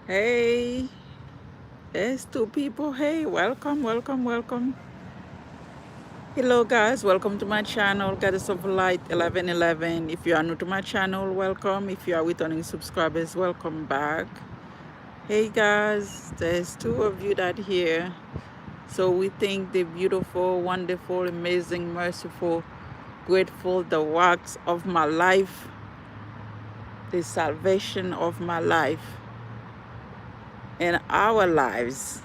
Hey, there's two people. Hey, welcome, welcome, welcome. Hello, guys. Welcome to my channel, Goddess of Light 1111. If you are new to my channel, welcome. If you are returning subscribers, welcome back. Hey, guys. There's two of you that here. So we thank the beautiful, wonderful, amazing, merciful, grateful, the works of my life, the salvation of my life, and our lives,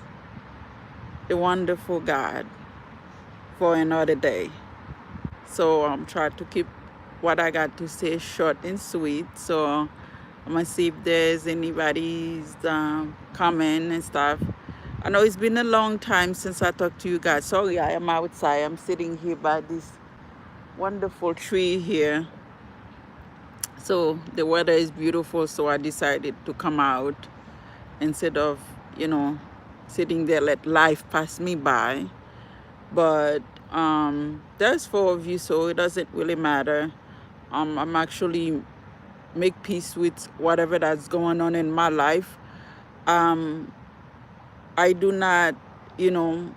the wonderful God, for another day. So I'm trying to keep what I got to say short and sweet. So I'm gonna see if there's anybody's comment and stuff. I know it's been a long time since I talked to you guys. Sorry, I am outside. I'm sitting here by this wonderful tree here. So the weather is beautiful, so I decided to come out instead of, you know, sitting there let life pass me by. But there's four of you, so it doesn't really matter. I'm actually make peace with whatever that's going on in my life. um I do not, you know,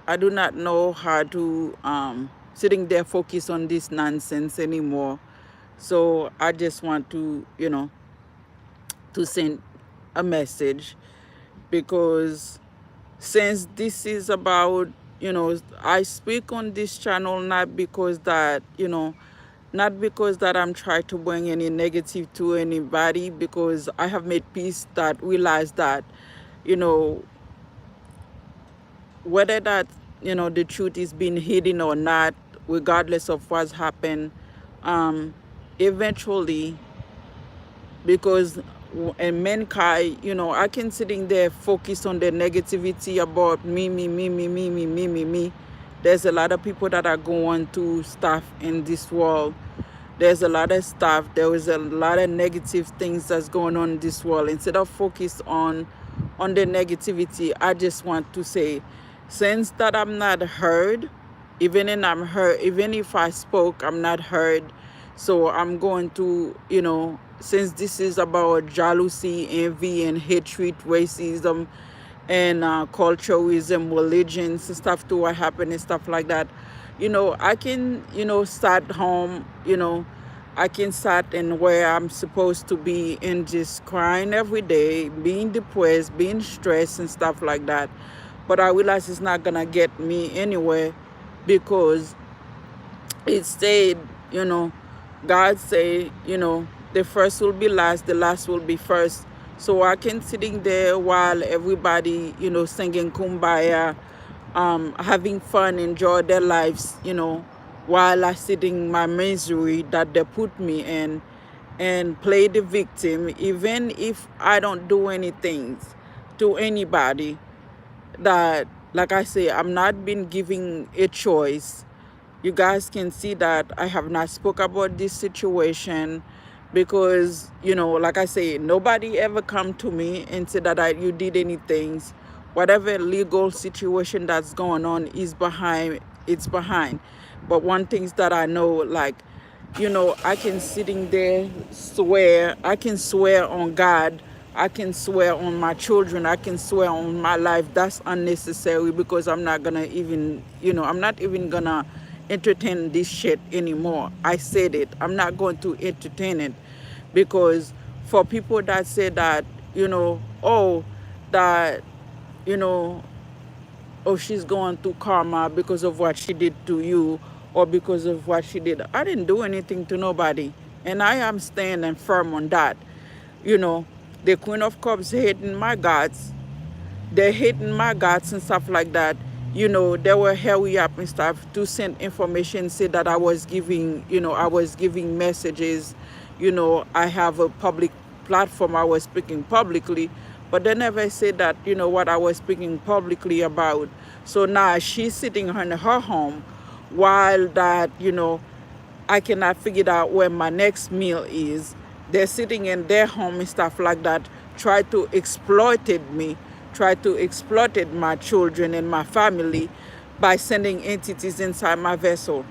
I do not know how to sitting there focus on this nonsense anymore. So I just want to, you know, to send a message, because since this is about, you know, I speak on this channel not because that, you know, not because that I'm trying to bring any negative to anybody, because I have made peace that realize that, you know, whether that, you know, the truth is being hidden or not, regardless of what's happened, eventually, because in mankind, you know, I can sitting there focus on the negativity about me. There's a lot of people that are going through stuff in this world. There's a lot of stuff. There is a lot of negative things that's going on in this world. Instead of focus on the negativity, I just want to say, since that I'm not heard, even if I spoke, I'm not heard. So I'm going to, you know, since this is about jealousy, envy, and hatred, racism, and culturalism, religions, and stuff to what happened and stuff like that, you know, I can, you know, start home, you know, I can start in where I'm supposed to be and just crying every day, being depressed, being stressed and stuff like that. But I realize it's not gonna get me anywhere, because it said, you know, God say, you know, the first will be last, the last will be first. So I can sitting there while everybody, you know, singing kumbaya, having fun, enjoy their lives, you know, while I sitting my misery that they put me in, and play the victim, even if I don't do anything to anybody. That, like I say, I'm not been giving a choice. You guys can see that I have not spoke about this situation, because, you know, like I say, nobody ever come to me and said that you did anything. Whatever legal situation that's going on is behind, it's behind. But one thing that I know, like, you know, I can sitting there swear, I can swear on God, I can swear on my children, I can swear on my life. That's unnecessary, because I'm not gonna even, you know, I'm not even gonna entertain this shit anymore. I said it. I'm not going to entertain it, because for people that say that, you know, oh, that, you know, oh, she's going through karma because of what she did to you, or because of what she did. I didn't do anything to nobody. And I am standing firm on that. You know, the Queen of Cups hating my gods. They're hating my gods and stuff like that. You know, they were hurry up and stuff to send information, say that I was giving, you know, I was giving messages. You know, I have a public platform, I was speaking publicly, but they never said that, you know, what I was speaking publicly about. So now she's sitting in her home while that, you know, I cannot figure out where my next meal is. They're sitting in their home and stuff like that, try to exploited me, try to exploited my children and my family by sending entities inside my vessel.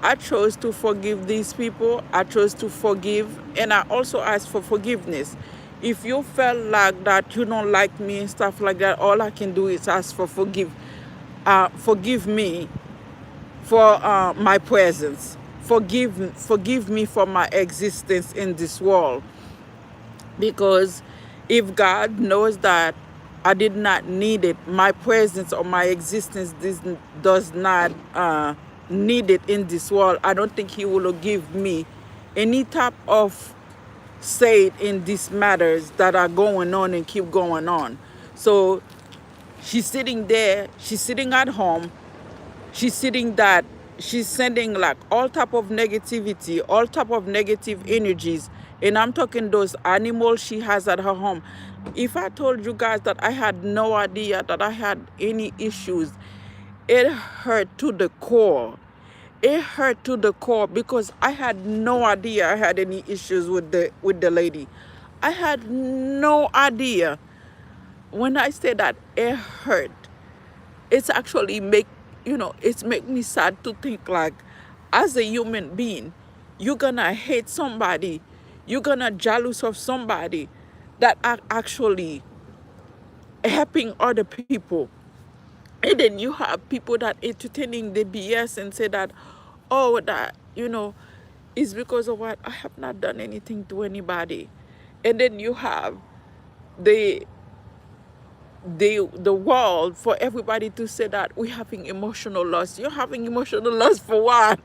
I chose to forgive these people. I chose to forgive, and I also ask for forgiveness. If you felt like that you don't like me and stuff like that, all I can do is ask for forgive me for my presence. Forgive me for my existence in this world. Because if God knows that I did not need it, my presence or my existence does not need it in this world, I don't think he will give me any type of say in these matters that are going on and keep going on. So she's sitting there, she's sitting at home, she's sending like all type of negativity, all type of negative energies. And I'm talking those animals she has at her home. If I told you guys that I had no idea that I had any issues, it hurt to the core. It hurt to the core because I had no idea I had any issues with the lady. I had no idea. When I say that it hurt, it's actually it's make me sad to think like, as a human being, you're gonna hate somebody, you're gonna jealous of somebody that are actually helping other people. And then you have people that entertaining the BS and say that, oh, that, is because of what? I have not done anything to anybody. And then you have the world for everybody to say that we're having emotional loss. You're having emotional loss for what?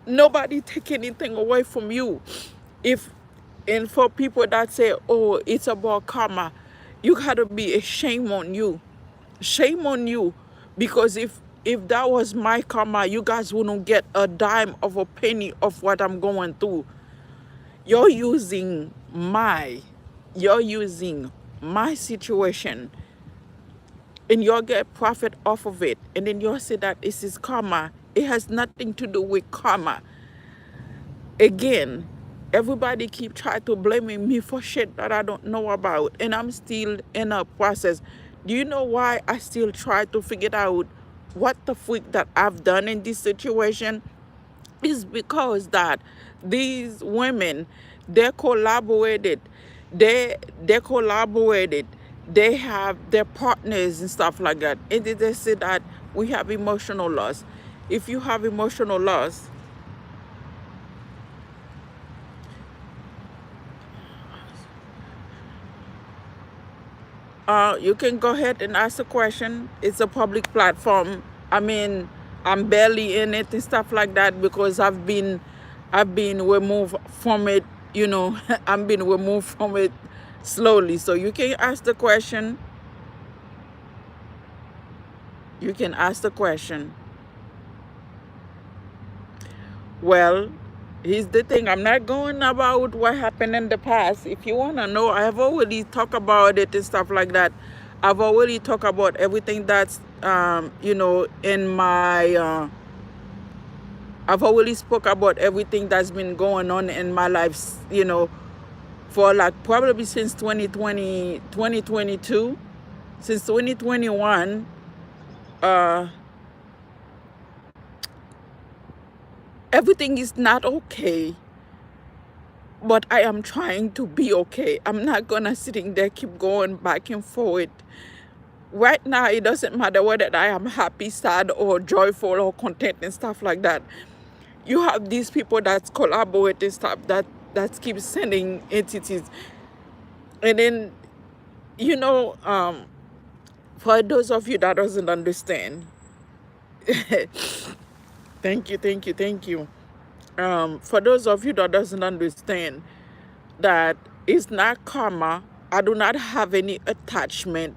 Nobody take anything away from you. And for people that say, oh, it's about karma, you gotta be a shame on you. Shame on you. Because if that was my karma, you guys wouldn't get a dime of a penny of what I'm going through. You're using my situation, and you'll get profit off of it. And then you'll say that this is karma. It has nothing to do with karma. Again, everybody keep trying to blaming me for shit that I don't know about, and I'm still in a process. Do you know why I still try to figure out what the freak that I've done in this situation? Is because that these women, they collaborated, they collaborated, they have their partners and stuff like that, and they say that we have emotional loss. If you have emotional loss, you can go ahead and ask a question. It's a public platform. I mean, I'm barely in it and stuff like that because I've been removed from it. I'm being removed from it slowly. So you can ask the question. You can ask the question. Well, here's the thing. I'm not going about what happened in the past. If you want to know, I have already talked about it and stuff like that. I've already talked about everything that's, in my, I've already spoke about everything that's been going on in my life, for like probably since 2020, 2022, since 2021, everything is not okay, but I am trying to be okay. I'm not gonna sitting there keep going back and forth. Right now, it doesn't matter whether I am happy, sad, or joyful, or content and stuff like that. You have these people that collaborate and stuff that keep sending entities. And then, for those of you that doesn't understand, thank you. For those of you that doesn't understand that it's not karma, I do not have any attachment.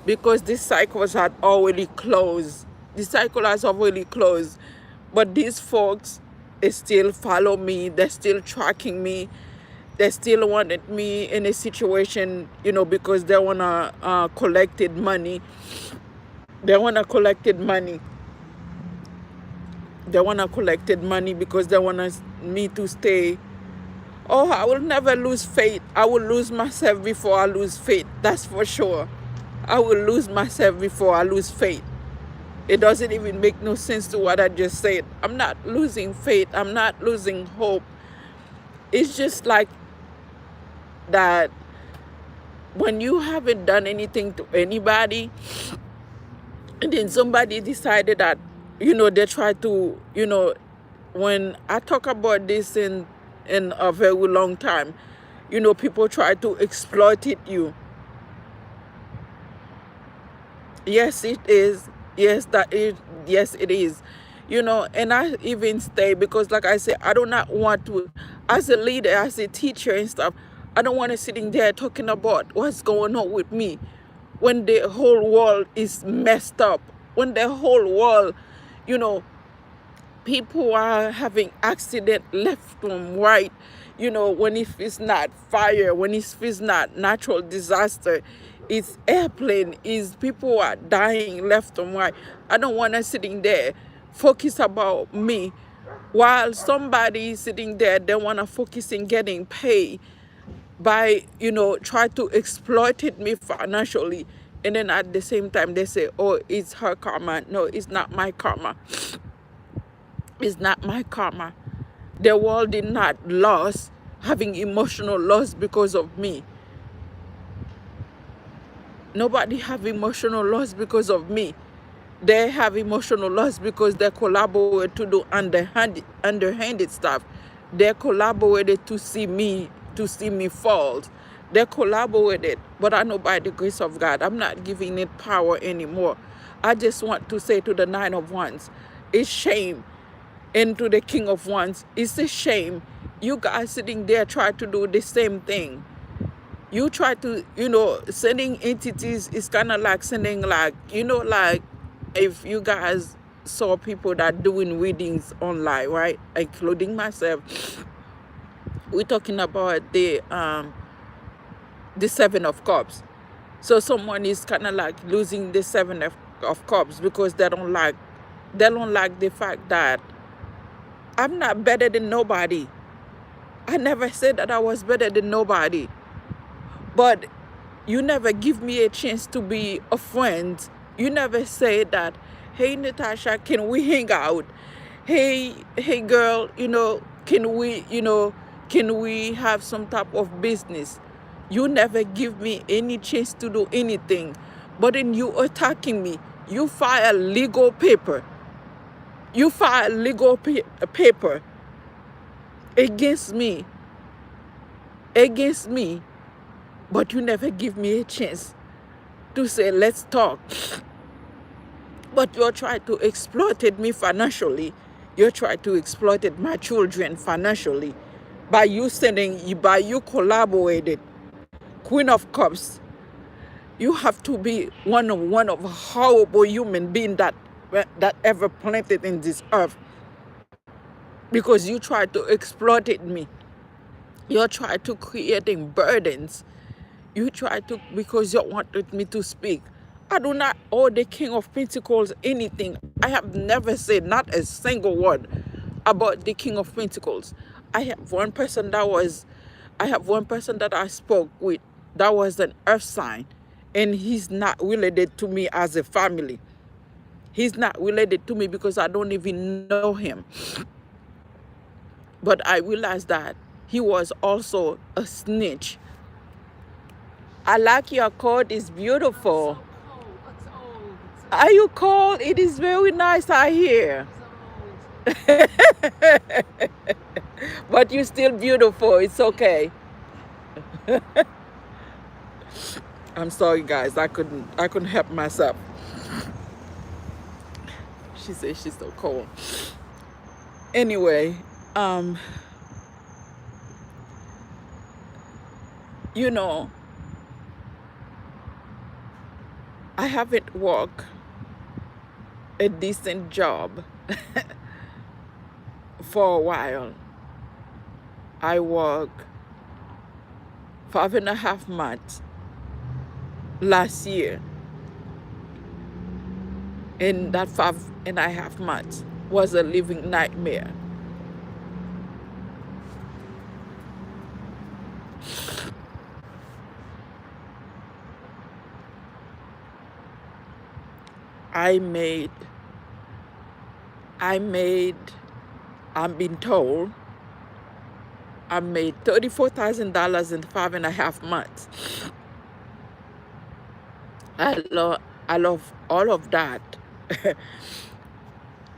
Because this cycle had already closed. The cycle has already closed. But these folks, they still follow me. They're still tracking me. They still wanted me in a situation, because they want to collected money. They want to collected money. They want to collected money because they want me to stay. Oh, I will never lose faith. I will lose myself before I lose faith. That's for sure. I will lose myself before I lose faith. It doesn't even make no sense to what I just said. I'm not losing faith. I'm not losing hope. It's just like that when you haven't done anything to anybody, and then somebody decided that, they try to, when I talk about this in a very long time, people try to exploit you. Yes, it is. Yes, that is. Yes, it is. And I even stay because, like I said, I do not want to, as a leader, as a teacher and stuff, I don't want to sitting there talking about what's going on with me when the whole world is messed up, when the whole world, you know, people are having accident left and right, when if it's not fire, when if it's not natural disaster, it's airplane, is people are dying left and right. I don't want to sitting there focus about me while somebody is sitting there, they want to focus in getting paid by, try to exploit me financially. And then at the same time they say, oh, it's her karma. No, it's not my karma. It's not my karma. The world did not lose, having emotional loss because of me. Nobody have emotional loss because of me. They have emotional loss because they collaborate to do underhanded stuff. They collaborated to see me fall. They collaborated, but I know by the grace of God, I'm not giving it power anymore. I just want to say to the Nine of Wands, it's shame. And to the King of Wands, it's a shame. You guys sitting there try to do the same thing. You try to, sending entities is kind of like sending like, like if you guys saw people that doing readings online, right? Including myself, we're talking about the Seven of Cups. So someone is kind of like losing the Seven of Cups because they don't like the fact that I'm not better than nobody. I never said that I was better than nobody. But you never give me a chance to be a friend. You never say that, hey, Natasha, can we hang out? Hey girl, can we have some type of business? You never give me any chance to do anything. But then you attacking me. You file legal paper. You file legal paper against me. But you never give me a chance to say, let's talk. But you try to exploit me financially. You try to exploit my children financially by you collaborated. Queen of Cups, you have to be one of horrible human being that ever planted in this earth, because you try to exploit me. You try to creating burdens. You try to, because you wanted me to speak. I do not owe the King of Pentacles anything. I have never said not a single word about the King of Pentacles. I have one person that I spoke with that was an earth sign, and he's not related to me as a family. He's not related to me because I don't even know him. But I realized that he was also a snitch. I like your coat. It's beautiful. Are you cold? It is very nice out here. But you're still beautiful. It's okay. I'm sorry, guys. I couldn't help myself. She says she's so cold. Anyway, I haven't worked a decent job for a while. I worked 5.5 months last year, and that 5.5 months was a living nightmare. I'm being told I made $34,000 in 5.5 months. I love all of that.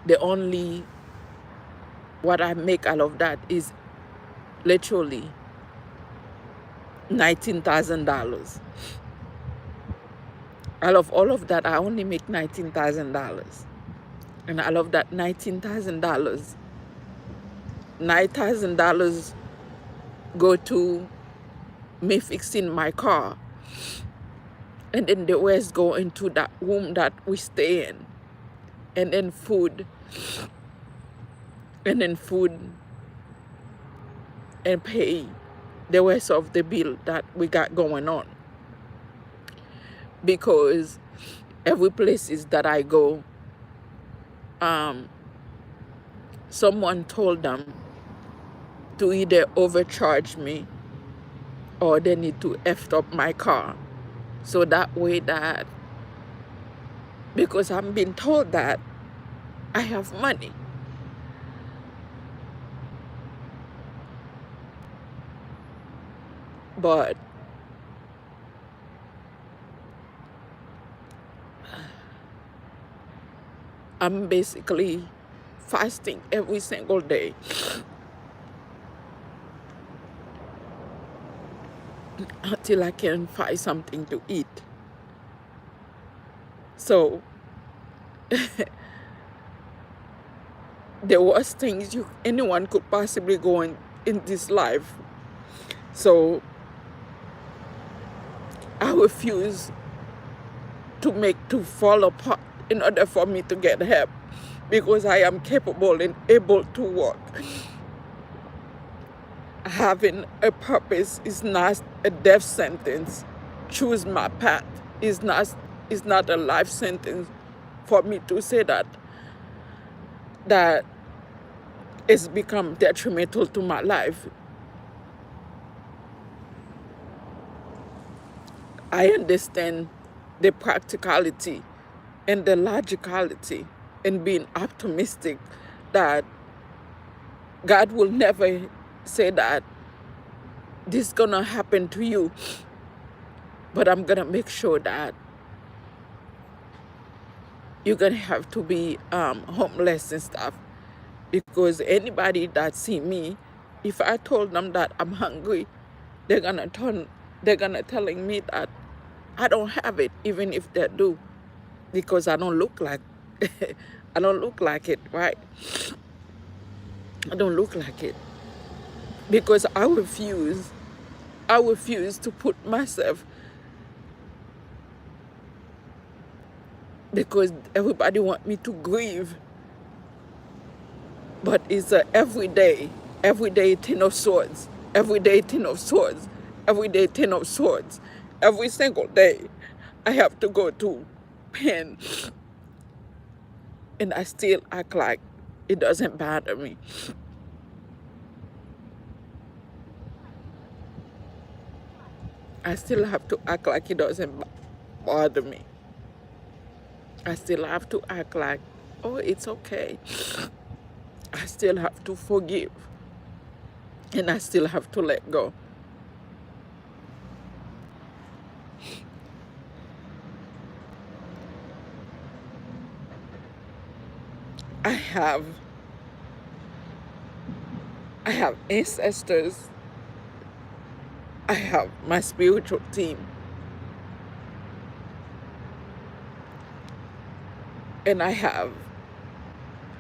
The only what I make out of that is literally $19,000. Out of all of that, I only make $19,000. And out of that $19,000, $9,000 go to me fixing my car. And then the rest go into that room that we stay in. And then food. And then food and pay the rest of the bill that we got going on. Because every places that I go, someone told them to either overcharge me or they need to F up my car. So that way that, because I'm being told that I have money. But I'm basically fasting every single day until I can find something to eat. So the worst things anyone could possibly go in this life. So I refuse to fall apart in order for me to get help, because I am capable and able to work. Having a purpose is not a death sentence. Choose my path is not a life sentence for me to say that it's become detrimental to my life. I understand the practicality and the logicality and being optimistic that God will never say that this is gonna happen to you, but I'm gonna make sure that you're gonna have to be homeless and stuff. Because anybody that see me, if I told them that I'm hungry, they're gonna telling me that I don't have it, even if they do, because I don't look like I don't look like it, right? I don't look like it. Because I refuse to put myself, because everybody want me to grieve, but it's a everyday 10 of swords, everyday 10 of swords, everyday 10 of swords. Every single day I have to go to pen, and I still act like it doesn't bother me. I still have to act like it doesn't bother me. I still have to act like, oh, it's okay. I still have to forgive. And I still have to let go. I have ancestors. I have my spiritual team. And I have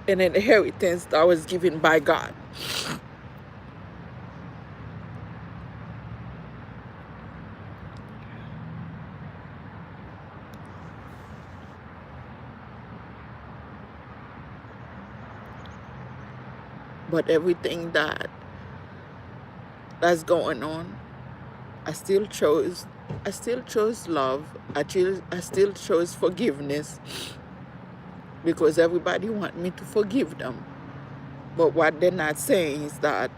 an inheritance that was given by God. But everything that's going on, I still chose love. I still chose forgiveness, because everybody want me to forgive them. But what they're not saying is that,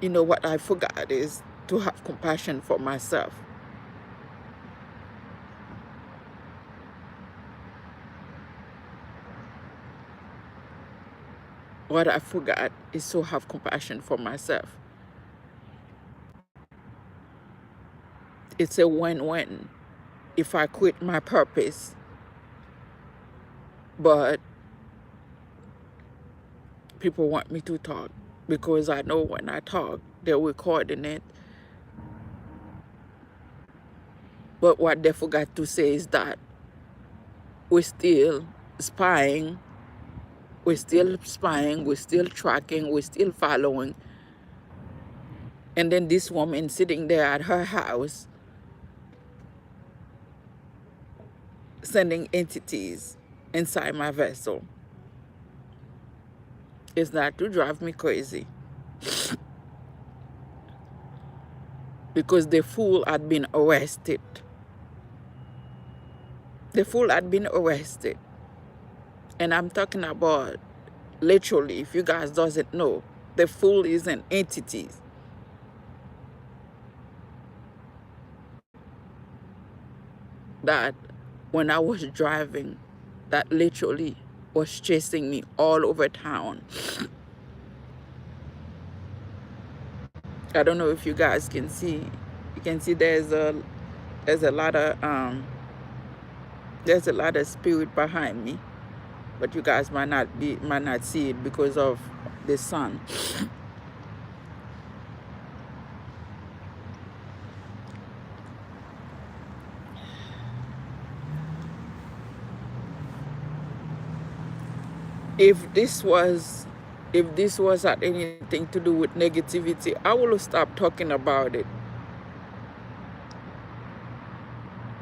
what I forgot is to have compassion for myself. what I forgot is to have compassion for myself. It's a win-win if I quit my purpose, but people want me to talk because I know when I talk, they're recording it. But what they forgot to say is that we're still spying, we're still tracking, we're still following. And then this woman sitting there at her house sending entities inside my vessel. Is that to drive me crazy? Because the fool had been arrested. The fool had been arrested. And I'm talking about literally, if you guys doesn't know, the fool is an entity that when I was driving, that literally was chasing me all over town. I don't know if you guys can see. You can see there's a lot of spirit behind me, but you guys might not see it because of the sun. If this was had anything to do with negativity, I will stop talking about it.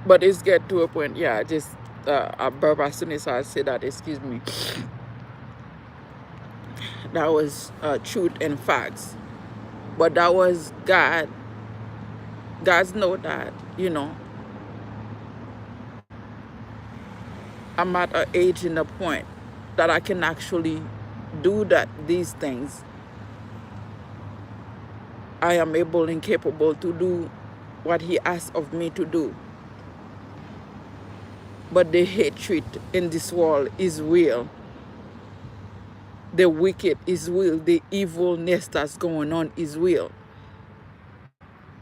But it's get to a point, yeah, just I burp as soon as I say that, excuse me. That was truth and facts. But that was God. God's know that, you know, I'm at an age and a point that I can actually do these things. I am able and capable to do what he asks of me to do. But the hatred in this world is real. The wicked is real. The evilness that's going on is real.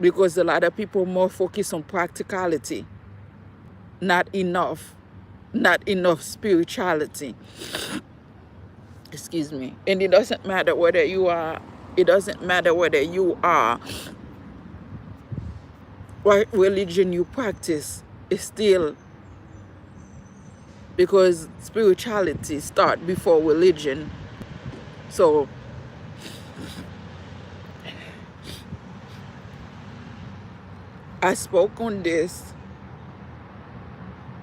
Because a lot of people more focus on practicality, not enough spirituality. Excuse me. And it doesn't matter whether you are, what religion you practice. It's still, because spirituality starts before religion. So I spoke on this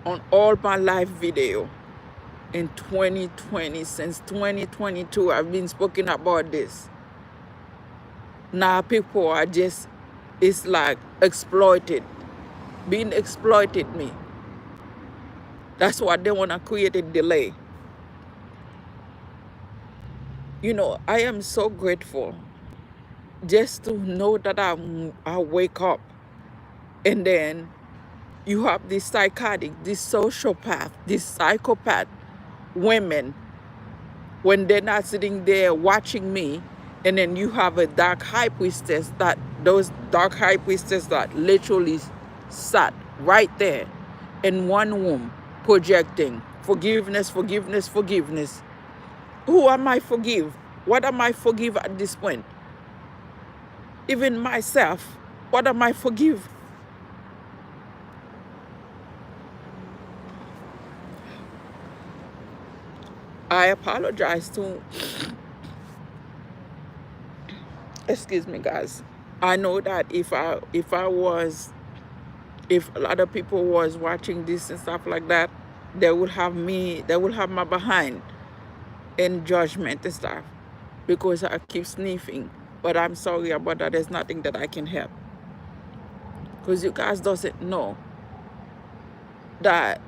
on all my live video in 2020. Since 2022, I've been speaking about this. Now people are just, it's like being exploited me. That's what they want to create a delay. You know, I am so grateful just to know that I wake up, and then you have this psychotic, this sociopath, this psychopath women, when they're not sitting there watching me, and then you have a dark high priestess, those dark high priestess that literally sat right there in one room projecting forgiveness. Who am I forgive? What am I forgive at this point? Even myself, what am I forgive? I apologize to, excuse me guys. I know that if a lot of people was watching this and stuff like that, they would have my behind in judgment and stuff, because I keep sniffing. But I'm sorry about that. There's nothing that I can help. Because you guys doesn't know that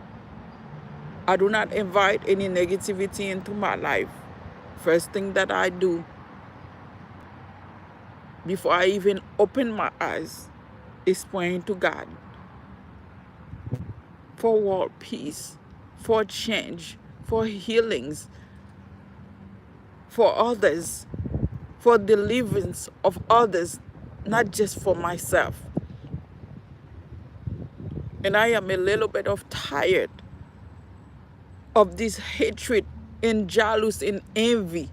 I do not invite any negativity into my life. First thing that I do before I even open my eyes is praying to God for world peace, for change, for healings, for others, for the livings of others, not just for myself. And I am a little bit of tired of this hatred and jealousy and envy.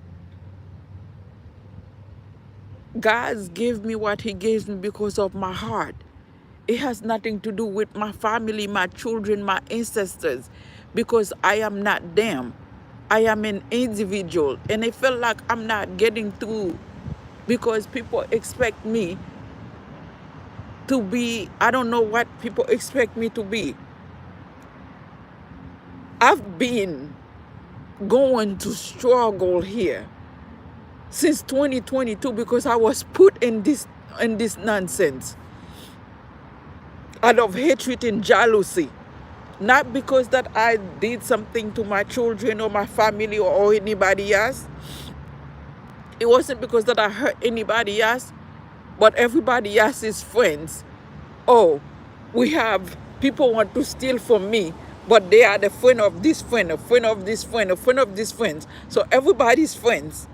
God gave me what he gave me because of my heart. It has nothing to do with my family, my children, my ancestors, because I am not them. I am an individual, and I feel like I'm not getting through because people expect me to be, I don't know what people expect me to be. I've been going to struggle here since 2022 because I was put in this nonsense out of hatred and jealousy. Not because that I did something to my children or my family or anybody else. It wasn't because that I hurt anybody else, but everybody else's friends. Oh, we have people want to steal from me, but they are the friend of this friend, a friend of this friend, a friend of this friend. So everybody's friends.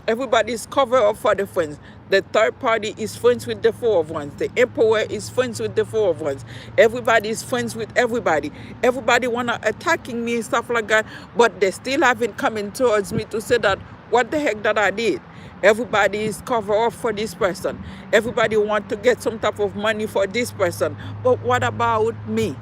Everybody's cover up for the friends. The third party is friends with the four of ones. The emperor is friends with the four of ones. Everybody is friends with everybody. Everybody wanna attacking me and stuff like that, but they still haven't coming towards me to say that what the heck that I did. Everybody is cover up for this person. Everybody want to get some type of money for this person. But what about me?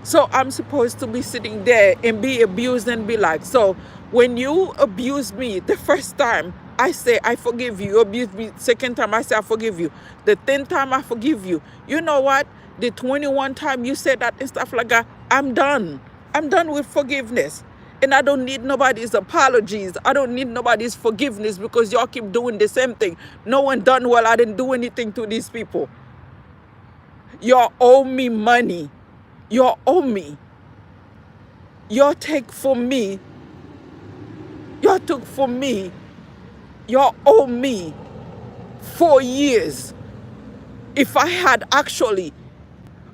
So I'm supposed to be sitting there and be abused and be like, so when you abuse me the first time, I say, I forgive you. You abuse me second time, I say, I forgive you. The 10th time, I forgive you. You know what? The 21 time you said that and stuff like that, I'm done. I'm done with forgiveness. And I don't need nobody's apologies. I don't need nobody's forgiveness because y'all keep doing the same thing. No one done well. I didn't do anything to these people. Y'all owe me money. Y'all owe me. Y'all take from me. Y'all took from me. Y'all owe me 4 years. If I had actually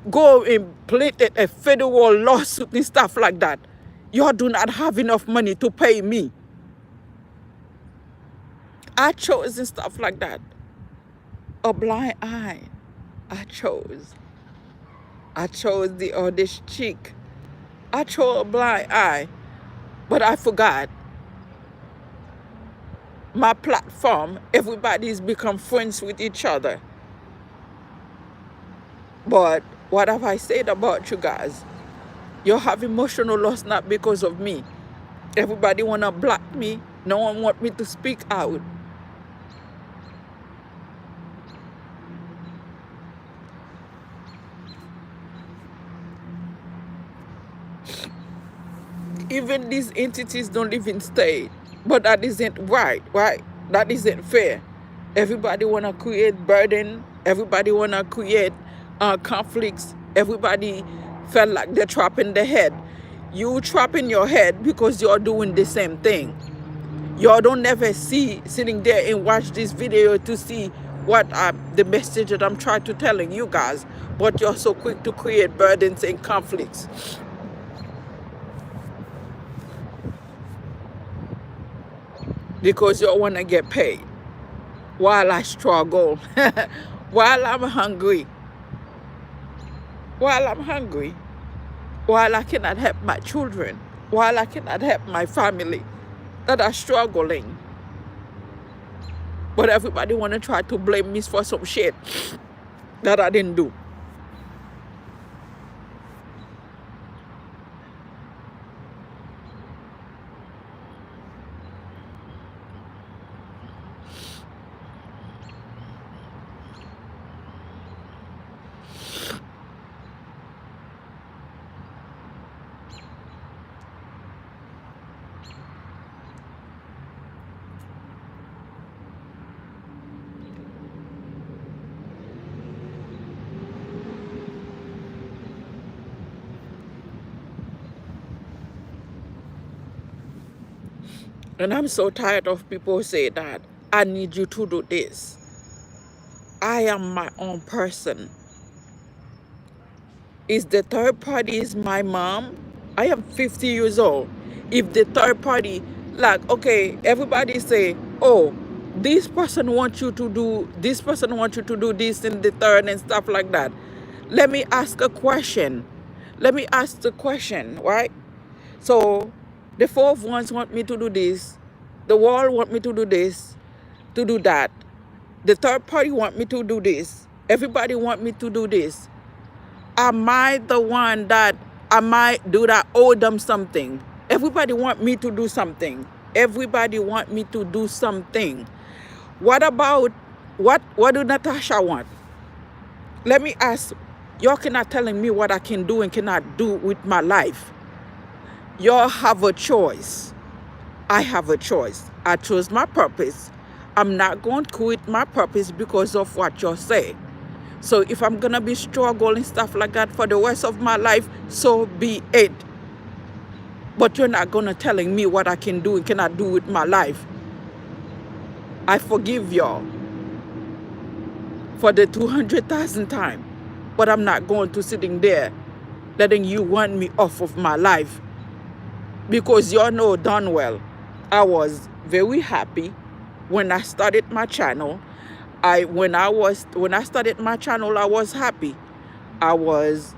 go and pleaded a federal lawsuit and stuff like that, y'all do not have enough money to pay me. I chose and stuff like that. A blind eye. I chose the oldest chick. I chose a blind eye, but I forgot. My platform, everybody's become friends with each other. But what have I said about you guys? You have emotional loss not because of me. Everybody wanna block me. No one want me to speak out. Even these entities don't live in state. But that isn't right? That isn't fair. Everybody wanna create burden. Everybody wanna create conflicts. Everybody felt like they're trapped in the head. You trap in your head because you're doing the same thing. Y'all don't never see sitting there and watch this video to see what the message that I'm trying to telling you guys, but you're so quick to create burdens and conflicts. Because you want to get paid while I struggle, while I'm hungry, while I cannot help my children, while I cannot help my family that are struggling. But everybody want to try to blame me for some shit that I didn't do. And I'm so tired of people say that I need you to do this. I am my own person. Is the third party is my mom? I am 50 years old. If the third party Like, okay, everybody say, oh, this person wants you to do this, person wants you to do this and the third and stuff like that. Let me ask a question. Let me ask the question, right? So the four of wands want me to do this, the world want me to do this, to do that. The third party want me to do this. Everybody want me to do this. Am I the one that I might do that owe them something? Everybody want me to do something. Everybody want me to do something. What about what do Natasha want? Let me ask, y'all cannot telling me what I can do and cannot do with my life. Y'all have a choice. I have a choice. I chose my purpose. I'm not going to quit my purpose because of what y'all say. So if I'm gonna be struggling stuff like that for the rest of my life, so be it. But you're not gonna telling me what I can do and cannot do with my life. I forgive y'all for the 200,000 times, but I'm not going to sitting there letting you run me off of my life, because y'all know darn well I was very happy when I started my channel. When I started my channel, I was happy. I was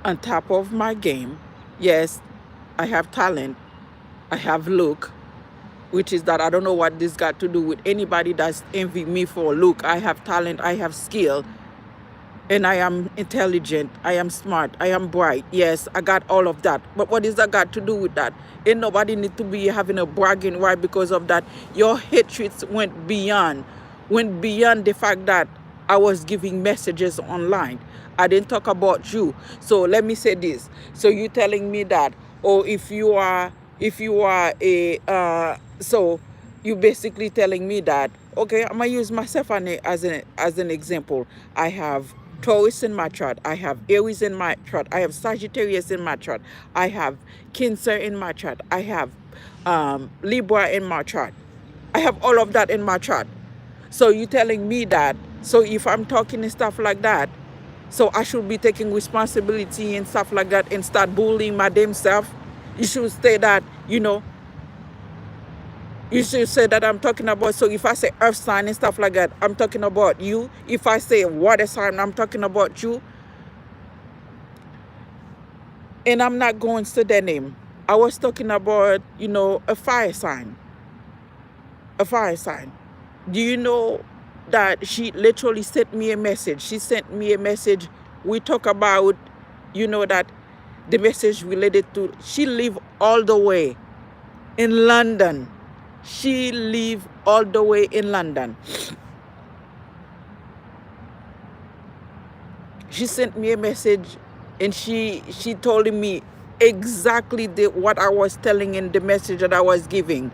on top of my game. Yes, I have talent. I have look, which is that I don't know what this got to do with anybody that's envy me for look. I have talent, I have skill, and I am intelligent, I am smart, I am bright. Yes, I got all of that. But what is that got to do with that? Ain't nobody need to be having a bragging right because of that. Your hatreds went beyond the fact that I was giving messages online. I didn't talk about you. So let me say this. So you telling me that, or if you are a so you basically telling me that, okay, I'm gonna use myself as an example. I have Taurus in my chart, I have Aries in my chart, I have Sagittarius in my chart, I have Cancer in my chart, I have Libra in my chart. I have all of that in my chart. So you telling me that, so if I'm talking and stuff like that, so I should be taking responsibility and stuff like that and start bullying my damn self? You should say that, you should say that I'm talking about, so if I say earth sign and stuff like that, I'm talking about you. If I say water sign, I'm talking about you. And I'm not going to their name. I was talking about, a fire sign. A fire sign. Do you know that she literally sent me a message? She sent me a message. We talk about, that the message related to, she live all the way in London. She live all the way in London. She sent me a message and she told me exactly what I was telling in the message that I was giving.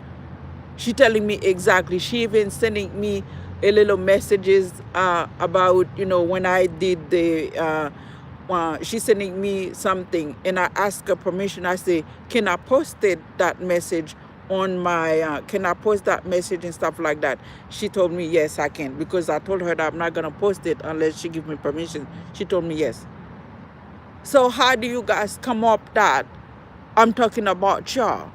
She telling me exactly. She even sending me a little messages about, when I did the, she sending me something and I asked her permission. I say, can I post that message on my, can I post that message and stuff like that? She told me, yes, I can, because I told her that I'm not going to post it unless she give me permission. She told me yes. So how do you guys come up that I'm talking about y'all?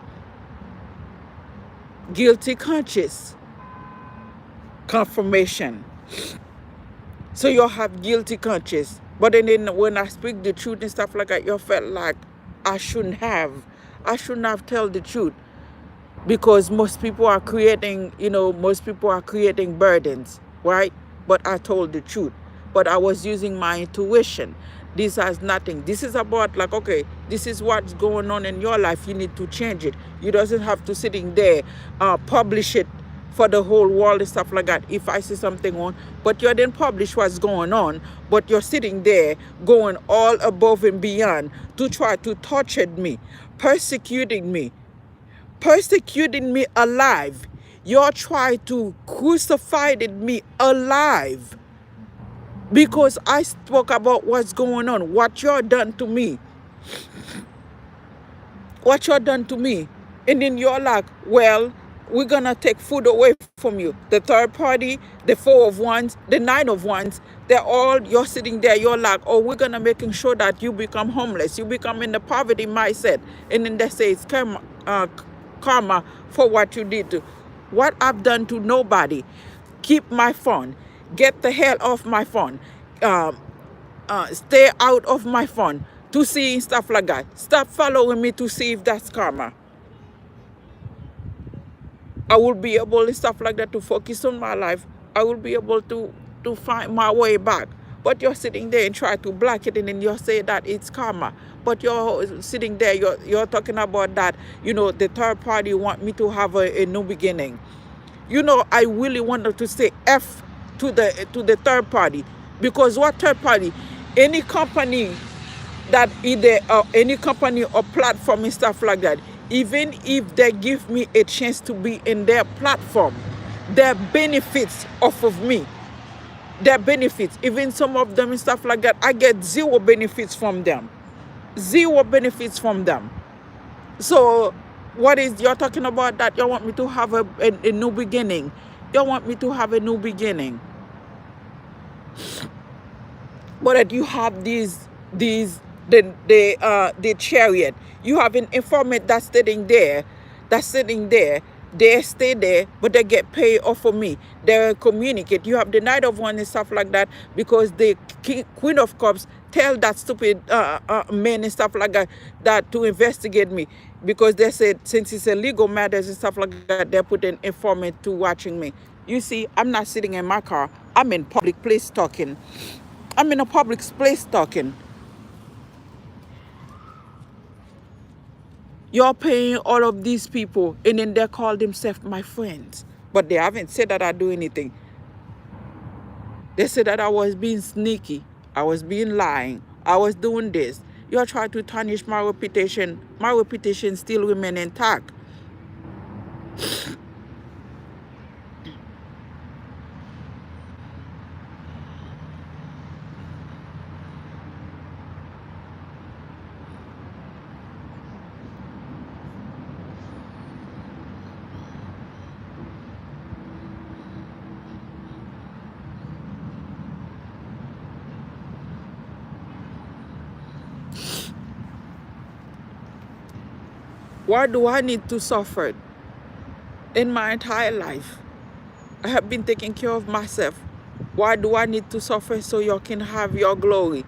Guilty conscience. Confirmation. So you have guilty conscience. But then when I speak the truth and stuff like that, you felt like I shouldn't have told the truth. Because most people are creating, burdens, right? But I told the truth. But I was using my intuition. This has nothing. This is about like, okay, this is what's going on in your life. You need to change it. You doesn't have to sitting there, publish it for the whole world and stuff like that. If I see something on, but you didn't publish what's going on, but you're sitting there going all above and beyond to try to torture me, persecuting me alive. You're trying to crucify me alive because I spoke about what's going on, what you're done to me. What you're done to me. And then you're like, well, we're going to take food away from you. The third party, the four of wands, the nine of wands, you're sitting there, you're like, oh, we're going to making sure that you become homeless. You become in the poverty mindset. And then they say it's karma. karma for what you did to. What I've done to nobody. Keep my phone. Get the hell off my phone. Um, stay out of my phone to see stuff like that. Stop following me to see if that's karma. I will be able and stuff like that to focus on my life. I will be able to find my way back. But you're sitting there and try to block it, and then you say that it's karma. But you're sitting there, you're talking about that, the third party want me to have a new beginning. I really wanted to say F to the third party, because what third party? Any company that either any company or platform and stuff like that, even if they give me a chance to be in their platform, their benefits off of me, their benefits, even some of them and stuff like that, I get zero benefits from them. Zero benefits from them. So what is you're talking about that you want me to have a new beginning? You want me to have a new beginning. But that you have the chariot. You have an informant that's sitting there, they stay there, but they get paid off of me. They communicate. You have the Knight of Wands and stuff like that, because the Queen of Cups tell that stupid man and stuff like that to investigate me, because they said since it's a legal matters and stuff like that, they put an informant to watching me. You see, I'm not sitting in my car. I'm in public place talking. I'm in a public place talking. You're paying all of these people, and then they call themselves my friends. But they haven't said that I do anything. They said that I was being sneaky. I was being lying. I was doing this. You're trying to tarnish my reputation. My reputation still remains intact. Why do I need to suffer in my entire life? I have been taking care of myself. Why do I need to suffer so you can have your glory?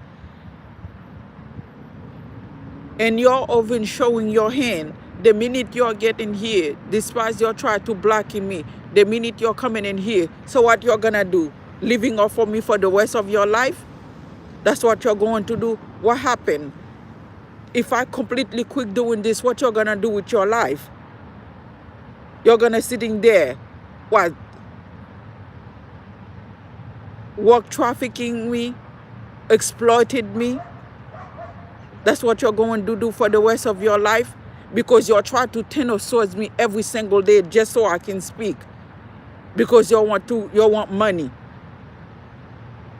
And you're even showing your hand. The minute you're getting here, despite you're trying to block me, the minute you're coming in here, so what you're gonna do? Living off of me for the rest of your life? That's what you're going to do? What happened? If I completely quit doing this, what you're gonna do with your life? You're gonna sitting there, what? Work trafficking me, exploited me. That's what you're going to do for the rest of your life, because you're trying to turn towards me every single day just so I can speak, because you want money.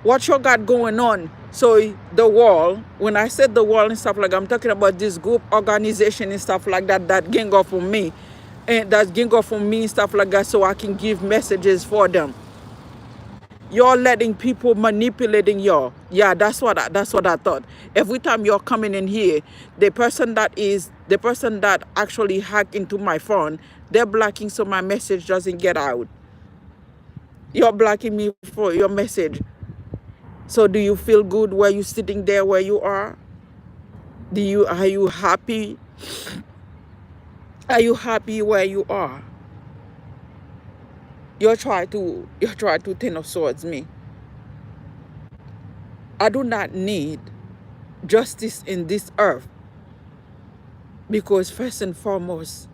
What you got going on? So the wall, when I said the wall and stuff like that, I'm talking about this group organization and stuff like that, that gang off on me, and that gang off on me and stuff like that, so I can give messages for them. You're letting people manipulating you. Yeah, that's what I thought. Every time you're coming in here, the person that actually hacked into my phone, they're blocking so my message doesn't get out. You're blocking me for your message. So do you feel good where you sitting there where you are? Are you happy? Are you happy where you are? You're trying to turn towards me. I do not need justice in this earth, because first and foremost,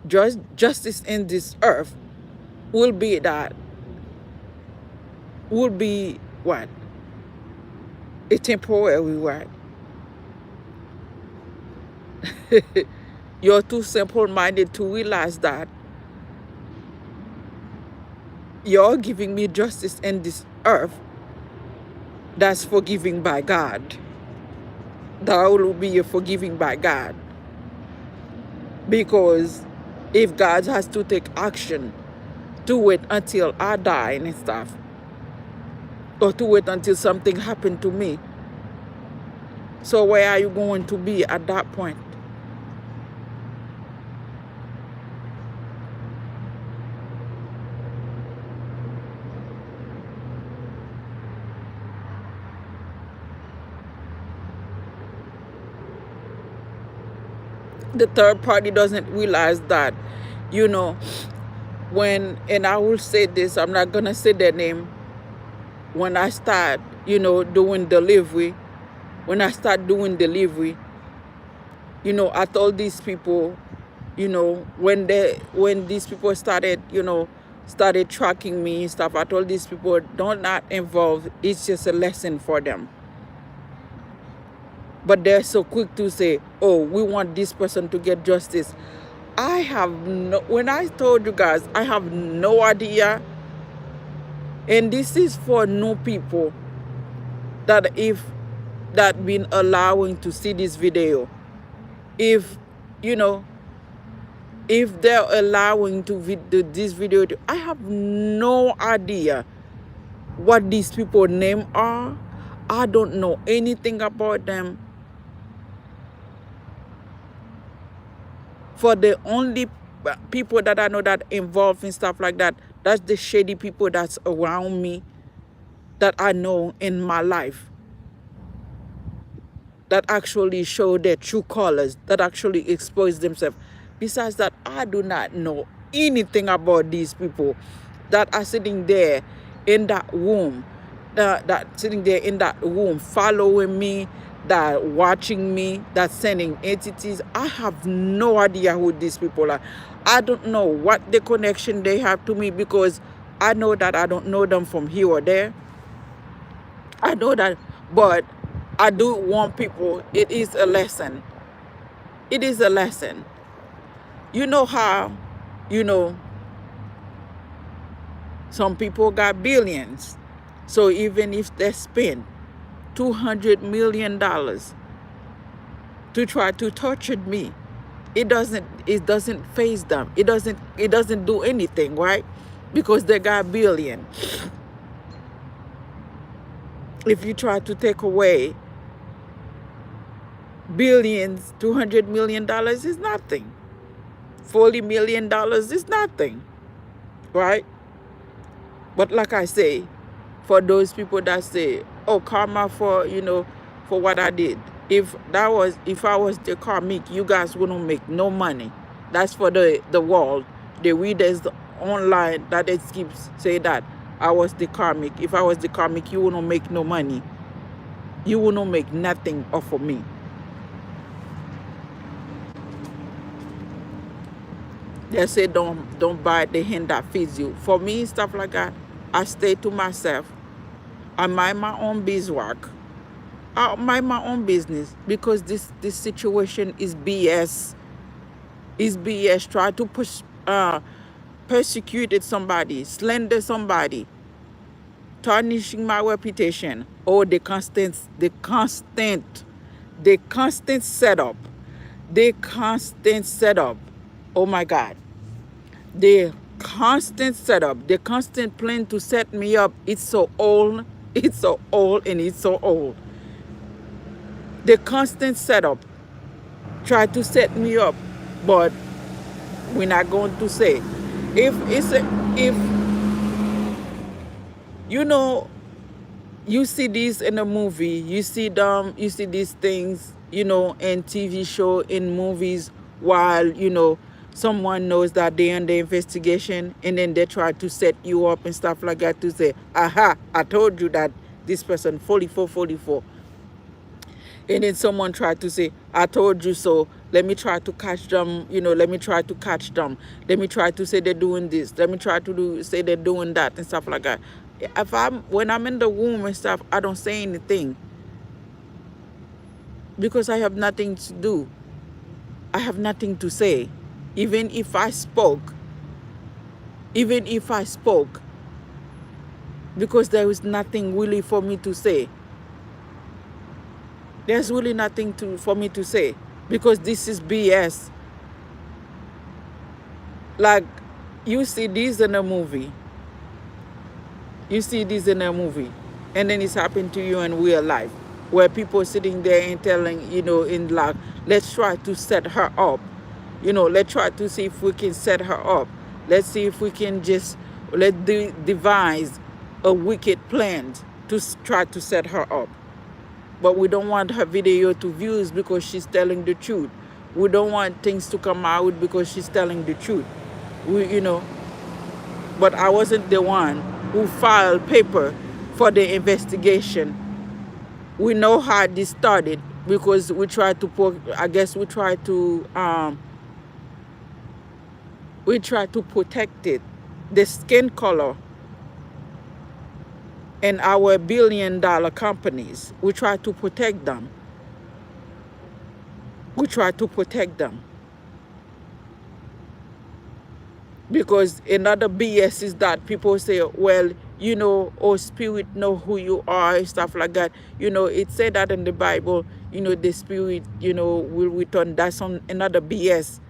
justice in this earth will be what? A temporary word. You're too simple-minded to realize that you're giving me justice in this earth that's forgiving by God. That will be a forgiving by God. Because if God has to take action to wait until I die and stuff, or to wait until something happened to me, so where are you going to be at that point? the third party doesn't realize that, you know, when, and I will say this, I'm not gonna say their name, when I start, you know, doing delivery, you know, I told these people, you know, when these people started, you know, started tracking me and stuff, I told these people, don't not involve, it's just a lesson for them. But they're so quick to say, oh, we want this person to get justice. I have no, when I told you guys, I have no idea. And this is for new people that that been allowing to see this video. If, you know, if they're allowing to this video, I have no idea what these people name are. I don't know anything about them. For the only people that I know that involved in stuff like that, that's the shady people that's around me, that I know in my life, that actually show their true colors, that actually expose themselves. Besides that, I do not know anything about these people that are sitting there in that room, following me, that watching me, that sending entities. I have no idea who these people are. I don't know what the connection they have to me, because I know that I don't know them from here or there. I know that, but I do want people, it is a lesson. It is a lesson. You know how, you know, some people got billions. So even if they spend $200 million to try to torture me, it doesn't faze them. It doesn't do anything, right? Because they got billion. If you try to take away billions, $200 million is nothing. $40 million is nothing, right? But like I say, for those people that say, oh, karma for, you know, for what I did. If I was the karmic, you guys wouldn't make no money. That's for the world, the readers online that it keeps say that I was the karmic. If I was the karmic, you wouldn't make no money. You wouldn't make nothing off of me. They say don't buy the hand that feeds you. For me, stuff like that, I stay to myself. I mind my own beeswax. I mind my own business, because this situation is BS. Is BS. Try to persecute somebody, slander somebody, tarnishing my reputation. Oh, the constant setup. The constant setup. Oh my God. The constant setup, the constant plan to set me up, it's so old, and it's so old. The constant setup try to set me up, but we're not going to say. If you know, you see this in a movie, you see these things, you know, in TV show, in movies, while, you know, someone knows that they're under investigation, and then they try to set you up and stuff like that to say, aha, I told you that this person 44. And then someone tried to say, I told you so, let me try to catch them, you know, let me try to say they're doing this, let me try to say they're doing that and stuff like that. When I'm in the room and stuff, I don't say anything, because I have nothing to do. I have nothing to say. Even if I spoke, because there is nothing really for me to say. There's really nothing for me to say, because this is BS. Like, you see this in a movie. And then it's happened to you in real life, where people sitting there and telling, you know, in like, let's try to set her up. You know, let's try to see if we can set her up. Let's see if we can devise a wicked plan to try to set her up. But we don't want her video to views because she's telling the truth. We don't want things to come out because she's telling the truth. You know, but I wasn't the one who filed paper for the investigation. We know how this started because we tried to I guess we tried to protect it, the skin color, and our billion-dollar companies. We try to protect them. We try to protect them. Because another BS is that people say, well, you know, oh, spirit know who you are, and stuff like that. You know, it said that in the Bible, you know, the spirit, you know, will return. That's another BS.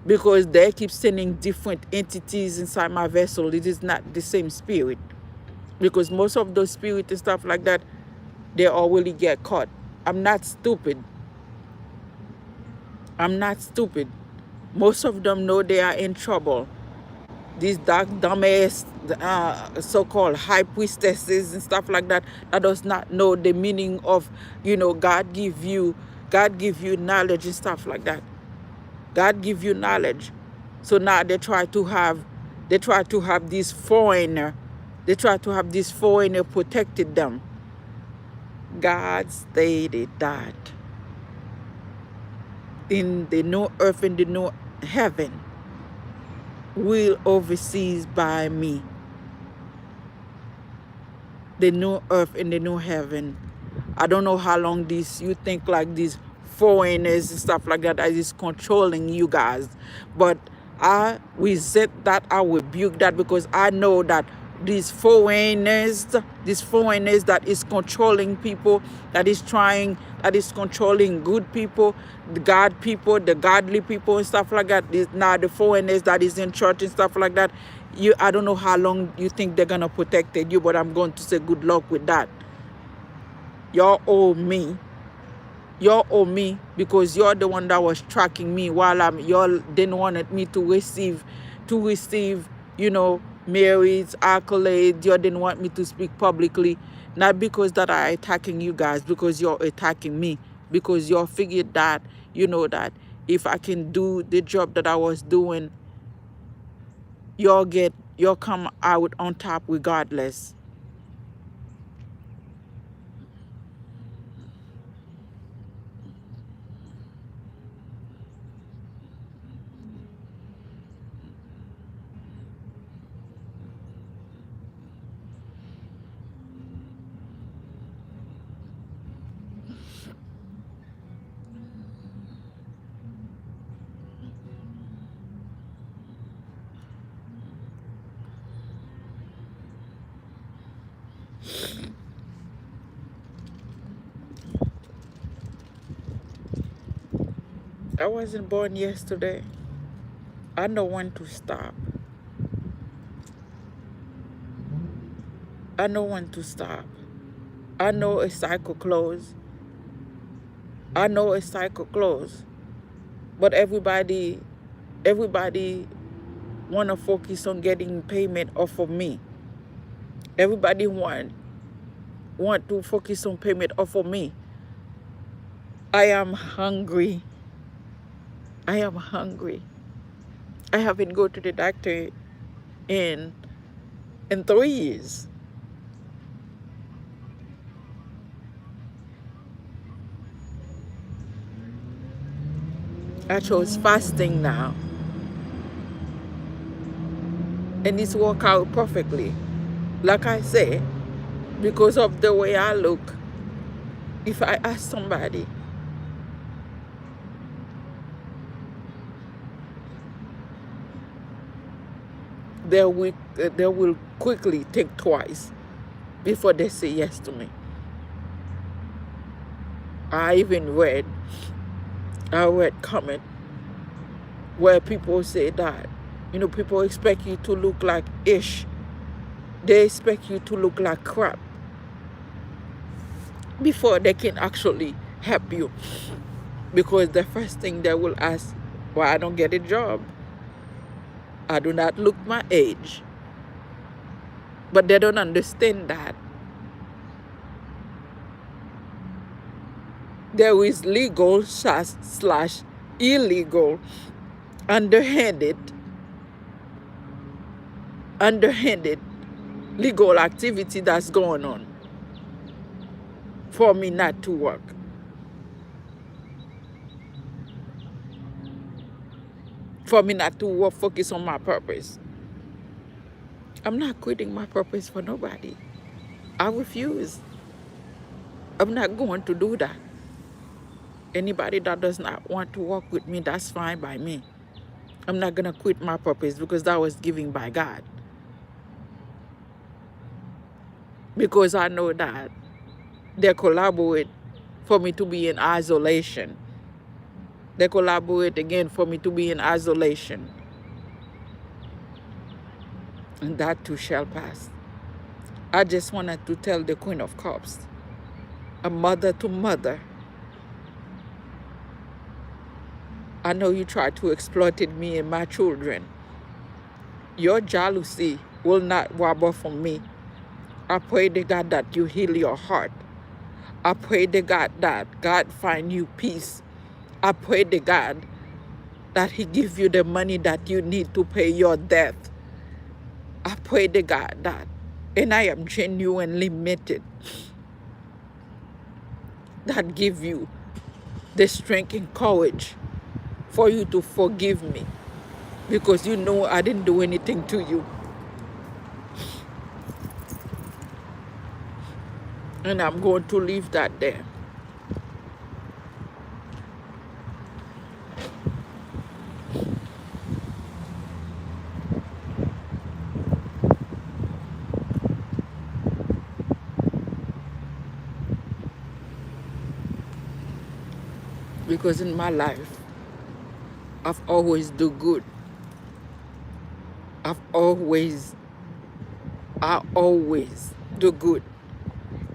Because they keep sending different entities inside my vessel. It is not the same spirit. Because most of those spirits and stuff like that, they all really get caught. I'm not stupid. I'm not stupid. Most of them know they are in trouble. These dark, dumbass, so-called high priestesses and stuff like that, that does not know the meaning of, you know, God give you knowledge and stuff like that. God give you knowledge. So now they try to have this foreigner. They try to have this foreigner protected them. God stated that in the new earth and the new heaven will overseas by me. The new earth and the new heaven. I don't know how long you think like these foreigners and stuff like that is controlling you guys, but I resent that. I rebuke that, because I know that these foreigners that is controlling people, that is controlling good people, the godly people and stuff like that. Now the foreigners that is in church and stuff like that, I don't know how long you think they're gonna protect you, but I'm going to say good luck with that. Y'all owe me. Y'all owe me, because you're the one that was tracking me while y'all didn't want me to receive, you know, Mary's accolades. You didn't want me to speak publicly. Not because that I attacking you guys, because you're attacking me. Because y'all figured that, you know, that if I can do the job that I was doing, you'll come out on top regardless. I wasn't born yesterday. I know when to stop. I know when to stop. I know a cycle close. I know a cycle close. But everybody want to focus on getting payment off of me. Everybody want to focus on payment off of me. I am hungry. I am hungry. I haven't go to the doctor in 3 years. I chose fasting now. And it's worked out perfectly. Like I say, because of the way I look, if I ask somebody, they will quickly think twice before they say yes to me. I even read comment where people say that, you know, people expect you to look like ish. They expect you to look like crap before they can actually help you. Because the first thing they will ask, why I don't get a job. I do not look my age. But they don't understand that There is legal slash illegal, underhanded legal activity that's going on for me not to work. For me not to work, focus on my purpose. I'm not quitting my purpose for nobody. I refuse. I'm not going to do that. Anybody that does not want to work with me, that's fine by me. I'm not going to quit my purpose because that was given by God. Because I know that they collaborate for me to be in isolation. They collaborate again for me to be in isolation. And that too shall pass. I just wanted to tell the Queen of Cups, a mother to mother, I know you tried to exploit me and my children. Your jealousy will not wobble from me. I pray to God that you heal your heart. I pray to God that God find you peace. I pray to God that He give you the money that you need to pay your debt. I pray to God that, and I am genuinely limited, that give you the strength and courage for you to forgive me, because you know I didn't do anything to you. And I'm going to leave that there. Because in my life, I've always do good. I always do good.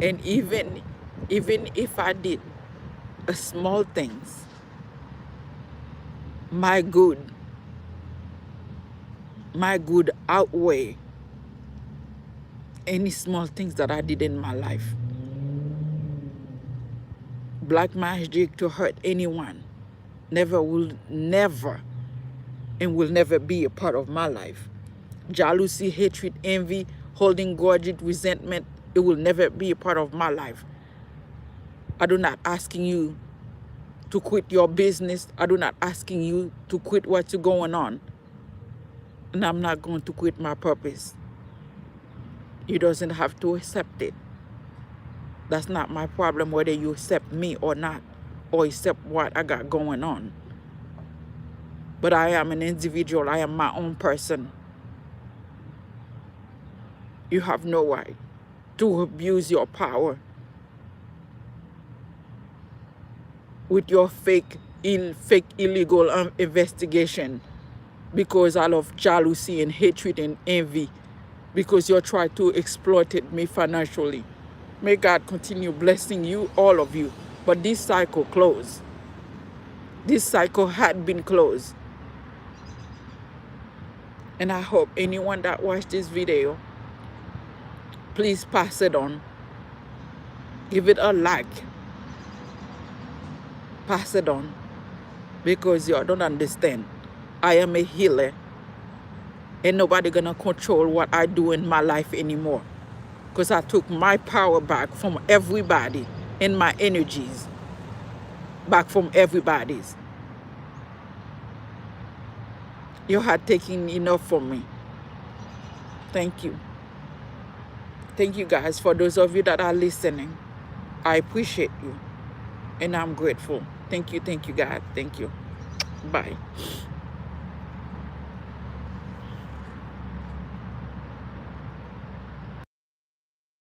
And even if I did a small things, my good outweigh any small things that I did in my life. Black magic to hurt anyone will never be a part of my life. Jealousy, hatred, envy, holding grudge, resentment, it will never be a part of my life. I do not asking you to quit your business. I do not asking you to quit what's going on. And I'm not going to quit my purpose. You doesn't have to accept it. That's not my problem whether you accept me or not, or accept what I got going on. But I am an individual. I am my own person. You have no right to abuse your power with your fake illegal investigation because out of jealousy and hatred and envy, because you're trying to exploit me financially. May God continue blessing you, all of you. But this cycle closed. This cycle had been closed. And I hope anyone that watched this video, please pass it on. Give it a like. Pass it on. Because you don't understand. I am a healer. And nobody gonna control what I do in my life anymore. Because I took my power back from everybody and my energies back from everybody's. You had taken enough from me. Thank you. Thank you guys. For those of you that are listening, I appreciate you. And I'm grateful. Thank you, God. Thank you. Bye.